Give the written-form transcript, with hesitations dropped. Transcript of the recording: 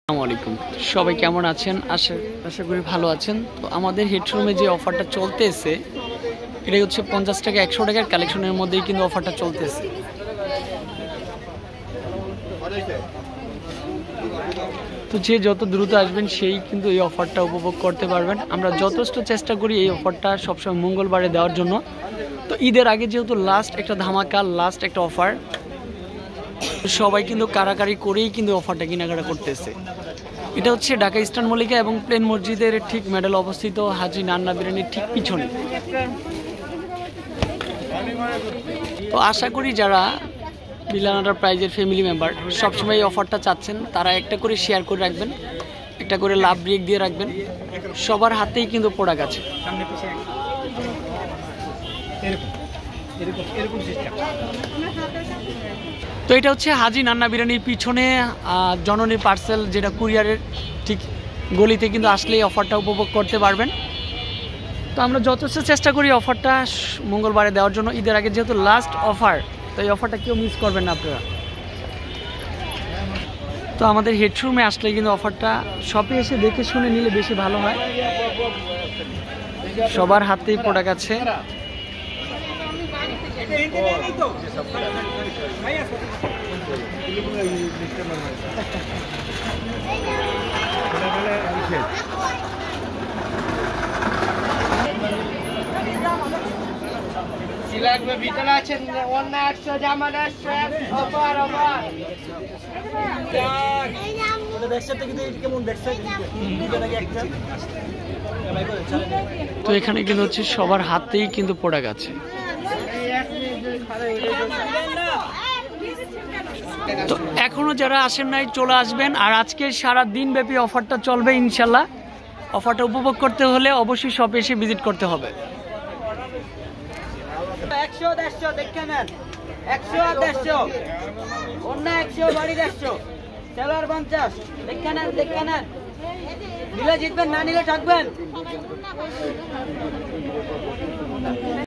আসসালামু আলাইকুম, সবাই কেমন আছেন? আশা করি ভালো আছেন। তো আমাদের হেডরুমে যে অফারটা চলতেছে এটা হচ্ছে 50 টাকা 100 টাকার কালেকশনের মধ্যেই কিন্তু অফারটা চলতেছে। তো যে যত দ্রুত আসবেন সেই কিন্তু এই অফারটা উপভোগ করতে পারবেন। আমরা যথেষ্ট চেষ্টা করি এই অফারটা সবসময় মঙ্গলবারে দেওয়ার জন্য। তো ঈদের আগে যেহেতু লাস্ট একটা ধামাকা, লাস্ট একটা অফার, সবাই কিন্তু কারাকারি করেই কিন্তু অফারটা কেনাকাটা করতেছে। এটা হচ্ছে ঢাকা ইস্টার্ন মল্লিকা এবং প্লেন মসজিদের ঠিক মেডেল অবস্থিত হাজি নান্না বিরিয়ানির ঠিক পিছনে। তো আশা করি যারা বিলাল এন্টারপ্রাইজের ফ্যামিলি মেম্বার সবসময় এই অফারটা চাচ্ছেন তারা একটা করে শেয়ার করে রাখবেন, একটা করে লাভ ব্রেক দিয়ে রাখবেন। সবার হাতেই কিন্তু প্রোডাক্ট আছে। তো এটা হচ্ছে হাজি নান্না বিরিয়ানির পিছনে জননী পার্সেল, যেটা কুরিয়ারের ঠিক গলিতে কিন্তু আসলে এই অফারটা উপভোগ করতে পারবেন। তো আমরা যথেষ্ট চেষ্টা করি অফারটা মঙ্গলবারে দেওয়ার জন্য, ঈদের আগে যেহেতু লাস্ট অফার, তো এই অফারটা কেউ মিস করবেন না আপনারা। তো আমাদের হেডরুমে আসলে কিন্তু অফারটা শপে এসে দেখে শুনে নিলে বেশি ভালো হয়। সবার হাতেই প্রোডাক্ট আছে। লাগবে ভিতরে আছেন অন্য 100 জামা 100 অফার অফার তো এখানে কিন্তু হচ্ছে সবার হাতেই কিন্তু প্রোডাক্ট আছে। তো এখনো যারা আসেন নাই চলে আসবেন, আর আজকে সারা দিন ব্যাপী অফারটা চলবে ইনশাল্লাহ। অফারটা উপভোগ করতে হলে অবশ্যই শপে এসে ভিজিট করতে হবে। 100 150 দেখে নেন, 100 আর 150 অন্য 100 বাড়ি 150 সেলার 50 দেখে নেন নিলে জিতবেন, না নিলে থাকবেন।